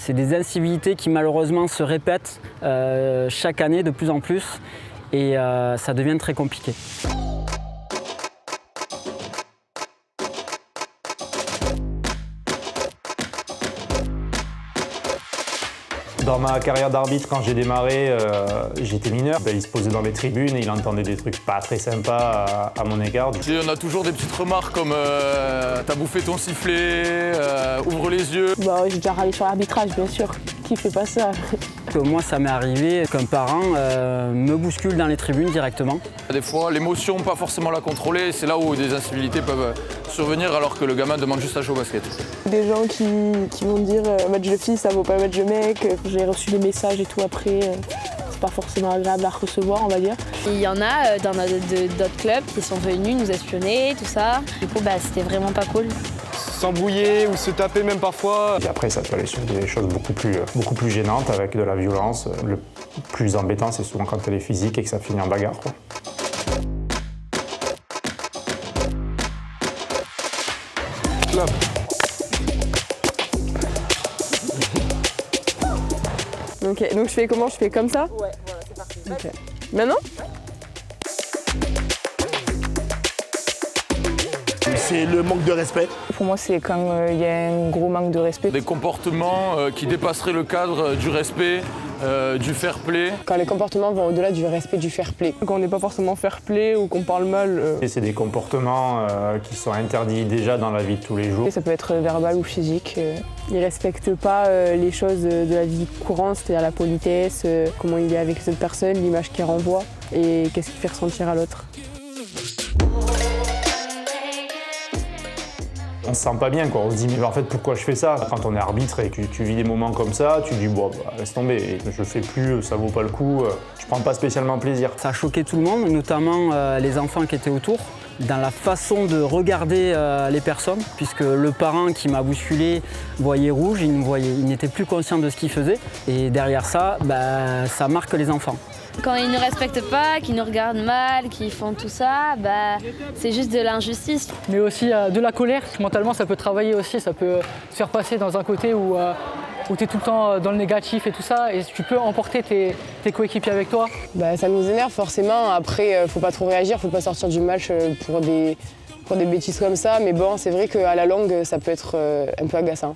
C'est des incivilités qui malheureusement se répètent chaque année de plus en plus et ça devient très compliqué. Dans ma carrière d'arbitre, quand j'ai démarré, j'étais mineur. Il se posait dans les tribunes et il entendait des trucs pas très sympas à mon égard. On a toujours des petites remarques comme « t'as bouffé ton sifflet »,« ouvre les yeux ». J'ai déjà râlé sur l'arbitrage, bien sûr. Qui fait pas ça? Moi, ça m'est arrivé qu'un parent me bouscule dans les tribunes directement. Des fois, l'émotion, pas forcément la contrôler, c'est là où des incivilités peuvent survenir alors que le gamin demande juste à jouer au basket. Des gens qui vont dire match de fille, ça vaut pas match de mec. J'ai reçu des messages et tout après. C'est pas forcément agréable à recevoir, on va dire. Il y en a dans d'autres clubs qui sont venus nous espionner, tout ça. Du coup, c'était vraiment pas cool. S'embrouiller ou se taper même parfois. Et après, ça peut aller sur des choses beaucoup plus gênantes avec de la violence. Le plus embêtant, c'est souvent quand elle est physique et que ça finit en bagarre, quoi. Clap. Ok, donc je fais comment? Je fais comme ça? Ouais, voilà, c'est parti. Okay. Maintenant? C'est le manque de respect. Pour moi, c'est quand il y a un gros manque de respect. Des comportements qui dépasseraient le cadre du respect, du fair play. Quand les comportements vont au-delà du respect du fair play. Quand on n'est pas forcément fair play ou qu'on parle mal. Et c'est des comportements qui sont interdits déjà dans la vie de tous les jours. Ça peut être verbal ou physique. Ils ne respectent pas les choses de la vie courante, c'est-à-dire la politesse, comment il est avec les autres personnes, l'image qu'il renvoie et qu'est-ce qu'il fait ressentir à l'autre. On se sent pas bien, quoi. On se dit mais en fait pourquoi je fais ça? Quand on est arbitre et que tu vis des moments comme ça, tu dis bon laisse tomber, je fais plus, ça vaut pas le coup, je prends pas spécialement plaisir. Ça a choqué tout le monde, notamment les enfants qui étaient autour, dans la façon de regarder les personnes, puisque le parent qui m'a bousculé voyait rouge, il n'était plus conscient de ce qu'il faisait, et derrière ça, ça marque les enfants. Quand ils ne respectent pas, qu'ils nous regardent mal, qu'ils font tout ça, c'est juste de l'injustice. Mais aussi de la colère, mentalement ça peut travailler aussi, ça peut se faire passer dans un côté où tu es tout le temps dans le négatif et tout ça, et tu peux emporter tes coéquipiers avec toi. Ça nous énerve forcément, après faut pas trop réagir, faut pas sortir du match pour des bêtises comme ça, mais bon c'est vrai qu'à la longue ça peut être un peu agaçant.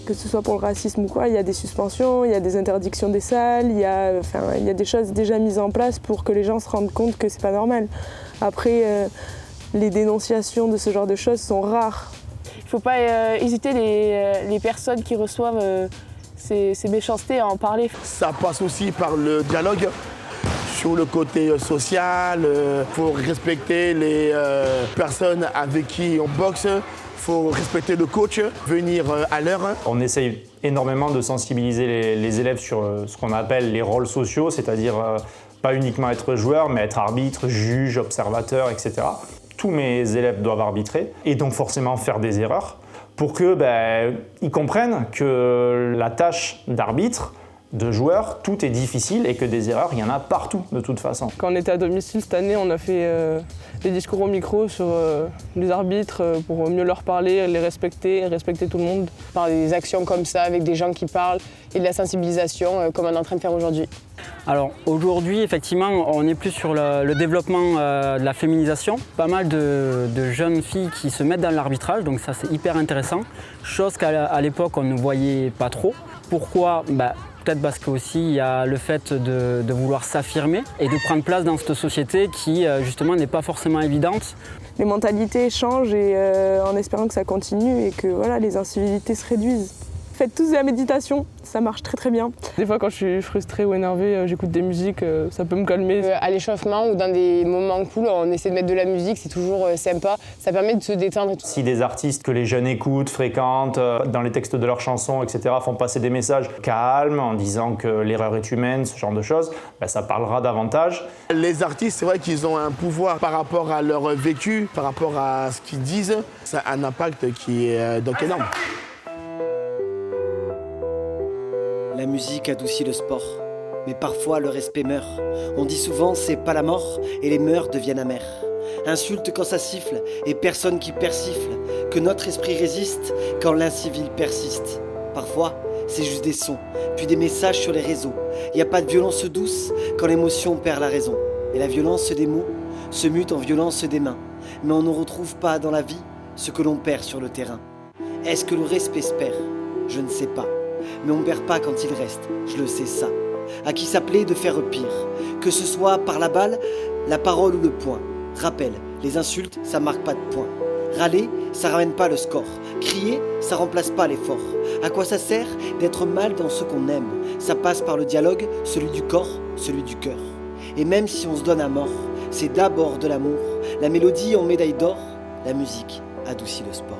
Que ce soit pour le racisme ou quoi, il y a des suspensions, il y a des interdictions des salles, il y a des choses déjà mises en place pour que les gens se rendent compte que c'est pas normal. Après, les dénonciations de ce genre de choses sont rares. Il ne faut pas hésiter les personnes qui reçoivent ces méchancetés à en parler. Ça passe aussi par le dialogue. Sur le côté social, faut respecter les personnes avec qui on boxe. Il faut respecter le coach, venir à l'heure. On essaye énormément de sensibiliser les élèves sur ce qu'on appelle les rôles sociaux, c'est-à-dire pas uniquement être joueur, mais être arbitre, juge, observateur, etc. Tous mes élèves doivent arbitrer et donc forcément faire des erreurs pour qu'ils comprennent que la tâche d'arbitre, de joueur, tout est difficile et que des erreurs, il y en a partout de toute façon. Quand on était à domicile cette année, on a fait des discours au micro sur les arbitres pour mieux leur parler, les respecter tout le monde. Par des actions comme ça, avec des gens qui parlent et de la sensibilisation comme on est en train de faire aujourd'hui. Alors aujourd'hui, effectivement, on est plus sur le développement de la féminisation. Pas mal de jeunes filles qui se mettent dans l'arbitrage, donc ça c'est hyper intéressant. Chose qu'à l'époque on ne voyait pas trop. Pourquoi? Peut-être parce qu'aussi il y a le fait de vouloir s'affirmer et de prendre place dans cette société qui justement n'est pas forcément évidente. Les mentalités changent et en espérant que ça continue et que les incivilités se réduisent. Faites tous de la méditation, ça marche très très bien. Des fois quand je suis frustrée ou énervée, j'écoute des musiques, ça peut me calmer. À l'échauffement ou dans des moments cool, on essaie de mettre de la musique, c'est toujours sympa, ça permet de se détendre. Si des artistes que les jeunes écoutent, fréquentent, dans les textes de leurs chansons, etc., font passer des messages calmes en disant que l'erreur est humaine, ce genre de choses, ça parlera davantage. Les artistes, c'est vrai qu'ils ont un pouvoir par rapport à leur vécu, par rapport à ce qu'ils disent. Ça a un impact qui est donc énorme. La musique adoucit le sport, mais parfois le respect meurt. On dit souvent c'est pas la mort et les mœurs deviennent amères. Insulte quand ça siffle et personne qui persifle. Que notre esprit résiste quand l'incivil persiste. Parfois, c'est juste des sons, puis des messages sur les réseaux. Y a pas de violence douce quand l'émotion perd la raison. Et la violence des mots se mute en violence des mains. Mais on ne retrouve pas dans la vie ce que l'on perd sur le terrain. Est-ce que le respect se perd? Je ne sais pas. Mais on perd pas quand il reste, je le sais ça. À qui s'appelait de faire pire, que ce soit par la balle, la parole ou le poing. Rappel, les insultes, ça marque pas de points. Râler, ça ramène pas le score. Crier, ça remplace pas l'effort. À quoi ça sert d'être mal dans ce qu'on aime? Ça passe par le dialogue, celui du corps, celui du cœur. Et même si on se donne à mort, c'est d'abord de l'amour. La mélodie en médaille d'or, la musique adoucit le sport.